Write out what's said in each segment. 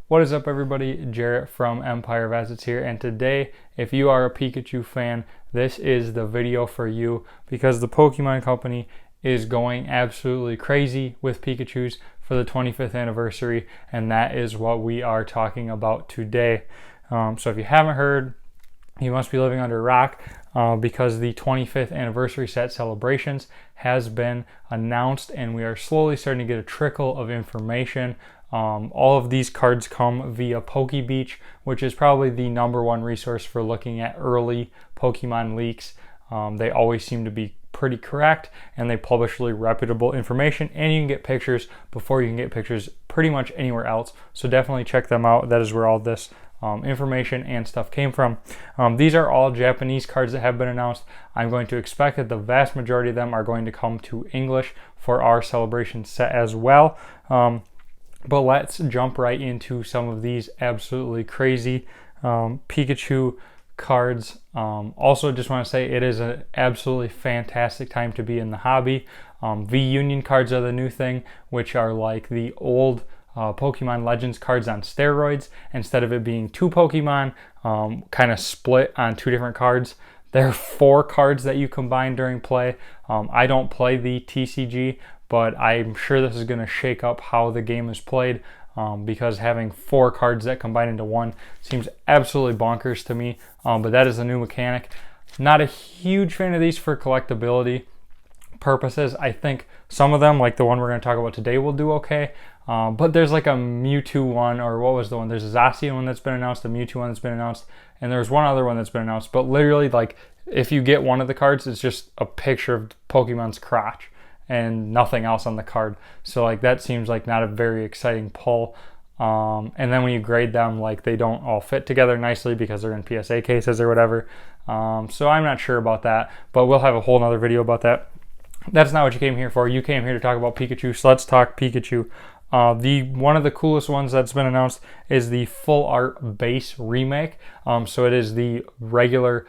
What is up, everybody? Jarrett from Empire of Assets here, and today, if you are a Pikachu fan, this is the video for you because the Pokemon Company is going absolutely crazy with Pikachus for the 25th anniversary, and that is what we are talking about today. So if you haven't heard, you must be living under a rock because the 25th anniversary set celebrations has been announced, and we are slowly starting to get a trickle of information. All of these cards come via PokeBeach, which is probably the #1 resource for looking at early Pokemon leaks. They always seem to be pretty correct, and they publish really reputable information, and you can get pictures before you can get pictures pretty much anywhere else. So definitely check them out. That is where all this information and stuff came from. These are all Japanese cards that have been announced. I'm going to expect that the vast majority of them are going to come to English for our celebration set as well. But let's jump right into some of these absolutely crazy Pikachu cards. Also, just want to say it is an absolutely fantastic time to be in the hobby. V-Union cards are the new thing, which are like the old Pokemon Legends cards on steroids. Instead of it being two Pokemon kind of split on two different cards, there are 4 cards that you combine during play. I don't play the TCG, but I'm sure this is going to shake up how the game is played because having 4 cards that combine into one seems absolutely bonkers to me. But that is a new mechanic. Not a huge fan of these for collectability purposes. I think some of them, like the one we're going to talk about today, will do okay. But there's like a Mewtwo one, or what was the one? There's a Zacian one that's been announced, a Mewtwo one that's been announced, and there's one other one that's been announced. But literally, like, if you get one of the cards, it's just a picture of Pokemon's crotch and nothing else on the card. So like that seems like not a very exciting pull. And then when you grade them, like they don't all fit together nicely because they're in PSA cases or whatever. So I'm not sure about that, but we'll have a whole nother video about that. That's not what you came here for. You came here to talk about Pikachu, so let's talk Pikachu. One of the coolest ones that's been announced is the full art base remake. So it is the regular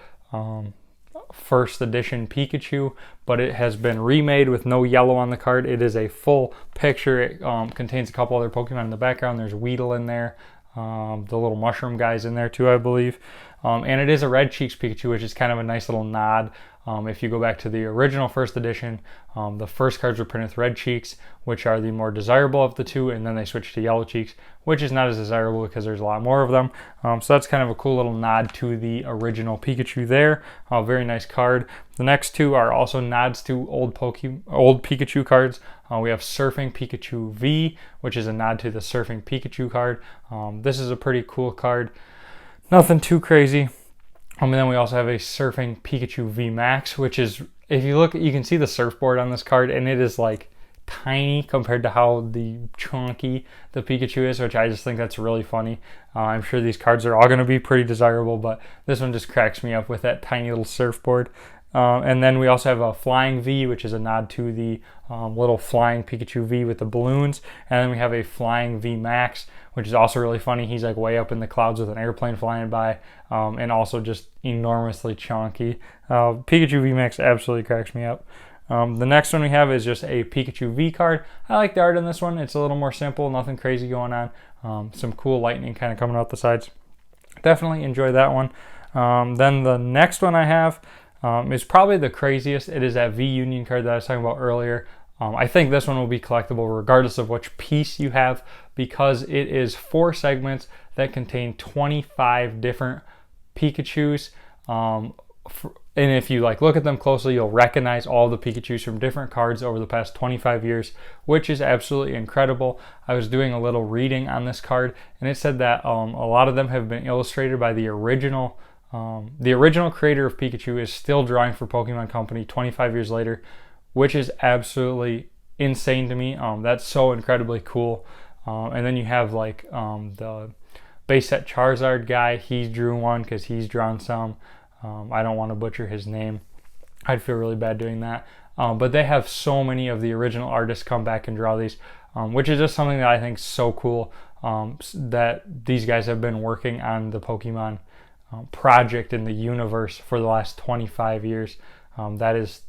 first edition Pikachu, but it has been remade with no yellow on the card. It is a full picture. It contains a couple other Pokemon in the background. There's Weedle in there, the little mushroom guys in there too, I believe. And it is a Red Cheeks Pikachu, which is kind of a nice little nod. If you go back to the original first edition, the first cards were printed with Red Cheeks, which are the more desirable of the two, and then they switched to Yellow Cheeks, which is not as desirable because there's a lot more of them. So that's kind of a cool little nod to the original Pikachu there. Very nice card. The next two are also nods to old Pikachu cards. We have Surfing Pikachu V, which is a nod to the Surfing Pikachu card. This is a pretty cool card. Nothing too crazy. And then we also have a Surfing Pikachu VMAX, which is, if you look, you can see the surfboard on this card, and it is like tiny compared to how chunky the Pikachu is, which I just think that's really funny. I'm sure these cards are all going to be pretty desirable, but this one just cracks me up with that tiny little surfboard. And then we also have a Flying V, which is a nod to the little Flying Pikachu V with the balloons. And then we have a Flying V Max, which is also really funny. He's like way up in the clouds with an airplane flying by, and also just enormously chunky. Pikachu V Max absolutely cracks me up. The next one we have is just a Pikachu V card. I like the art in this one. It's a little more simple, nothing crazy going on. Some cool lightning kind of coming out the sides. Definitely enjoy that one. Then the next one I have is probably the craziest. It is that V-Union card that I was talking about earlier. I think this one will be collectible regardless of which piece you have, because it is 4 segments that contain 25 different Pikachus. And if you look at them closely, you'll recognize all the Pikachus from different cards over the past 25 years, which is absolutely incredible. I was doing a little reading on this card, and it said that a lot of them have been illustrated by the original creator of Pikachu is still drawing for Pokemon Company 25 years later, which is absolutely insane to me. That's so incredibly cool. And then you have the base set Charizard guy. He drew one because he's drawn some. I don't want to butcher his name. I'd feel really bad doing that. But they have so many of the original artists come back and draw these, which is just something that I think is so cool, that these guys have been working on the Pokemon project in the universe for the last 25 years. That is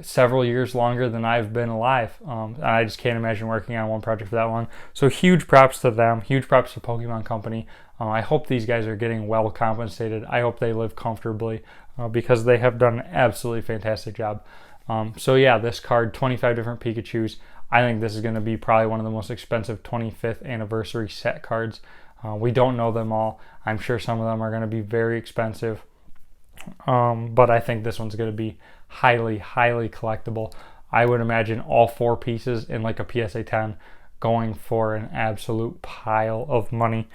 several years longer than I've been alive. And I just can't imagine working on one project for that long. So huge props to them. Huge props to Pokemon Company. I hope these guys are getting well compensated. I hope they live comfortably because they have done an absolutely fantastic job. So yeah, this card, 25 different Pikachus. I think this is going to be probably one of the most expensive 25th anniversary set cards. We don't know them all. I'm sure some of them are going to be very expensive. But I think this one's going to be highly, highly collectible. I would imagine all 4 pieces in like a PSA 10 going for an absolute pile of money,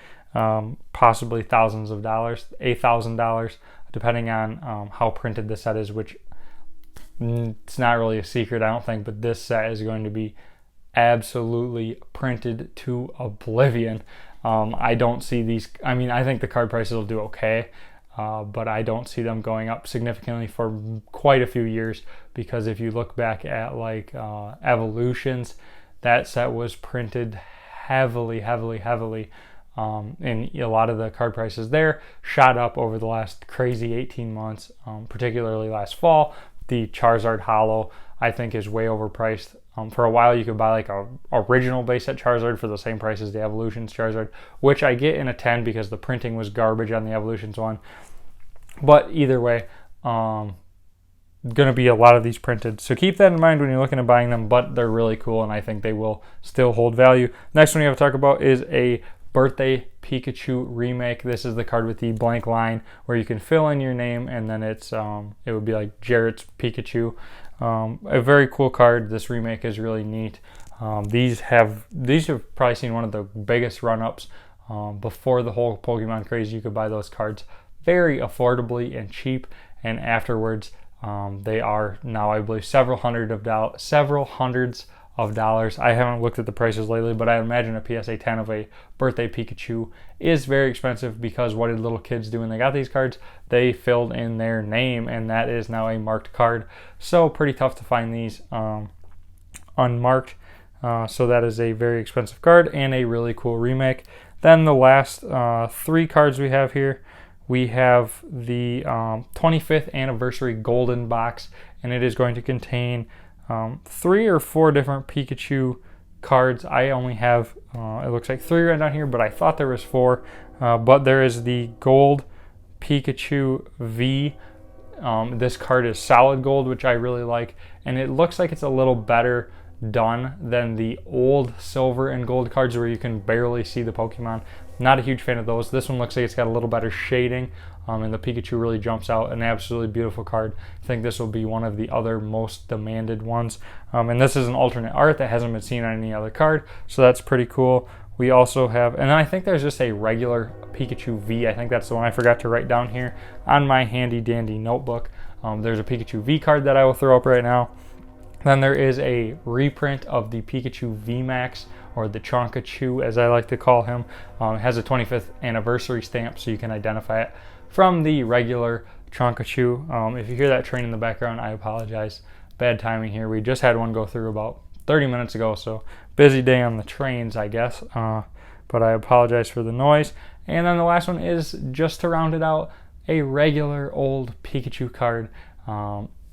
possibly thousands of dollars, $8,000, depending on how printed the set is, which it's not really a secret, I don't think, but this set is going to be absolutely printed to oblivion. I don't see these, I mean, I think the card prices will do okay, but I don't see them going up significantly for quite a few years, because if you look back at like Evolutions, that set was printed heavily, and a lot of the card prices there shot up over the last crazy 18 months, particularly last fall. The Charizard Holo, I think, is way overpriced. For a while, you could buy like a original base set Charizard for the same price as the Evolutions Charizard, which I get in a 10 because the printing was garbage on the Evolutions one. But either way, going to be a lot of these printed. So keep that in mind when you're looking at buying them, but they're really cool, and I think they will still hold value. Next one we have to talk about is a Birthday Pikachu remake. This is the card with the blank line where you can fill in your name, and then it's it would be like Jarrett's Pikachu. A very cool card. This remake is really neat. These have probably seen one of the biggest run-ups before the whole Pokemon craze. You could buy those cards very affordably and cheap, and afterwards they are now, I believe, several hundreds of dollars. I haven't looked at the prices lately, but I imagine a PSA 10 of a Birthday Pikachu is very expensive, because what did little kids do when they got these cards? They filled in their name, and that is now a marked card. So pretty tough to find these unmarked. So that is a very expensive card and a really cool remake. Then the last 3 cards we have here, we have the 25th anniversary golden box, and it is going to contain 3 or 4 different Pikachu cards. I only have, it looks like 3 right down here, but I thought there was 4. But there is the gold Pikachu V. This card is solid gold, which I really like, and it looks like it's a little better done than the old silver and gold cards where you can barely see the Pokemon. Not a huge fan of those. This one looks like it's got a little better shading, and the Pikachu really jumps out. An absolutely beautiful card. I think this will be one of the other most demanded ones. And this is an alternate art that hasn't been seen on any other card, so that's pretty cool. We also have, and then I think there's just a regular Pikachu V. I think that's the one I forgot to write down here on my handy dandy notebook. There's a Pikachu V card that I will throw up right now. Then there is a reprint of the Pikachu VMAX, or the Chonkachu as I like to call him. It has a 25th anniversary stamp, so you can identify it from the regular Chonkachu. If you hear that train in the background, I apologize. Bad timing here. We just had one go through about 30 minutes ago, so busy day on the trains, I guess. But I apologize for the noise. And then the last one is, just to round it out, a regular old Pikachu card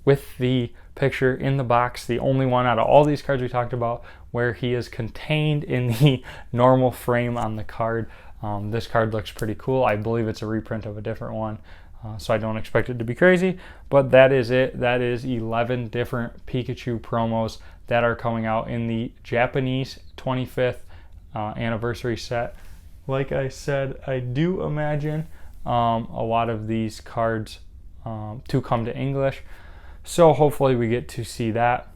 with the picture in the box, the only one out of all these cards we talked about where he is contained in the normal frame on the card. This card looks pretty cool. I believe it's a reprint of a different one, so I don't expect it to be crazy, but that is it. That is 11 different Pikachu promos that are coming out in the Japanese 25th anniversary set. Like I said, I do imagine a lot of these cards to come to English, so hopefully we get to see that.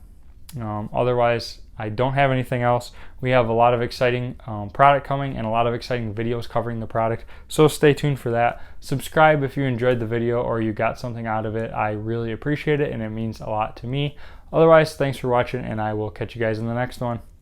Otherwise, I don't have anything else. We have a lot of exciting product coming and a lot of exciting videos covering the product, so stay tuned for that. Subscribe if you enjoyed the video or you got something out of it. I really appreciate it, and it means a lot to me. Otherwise, thanks for watching, and I will catch you guys in the next one.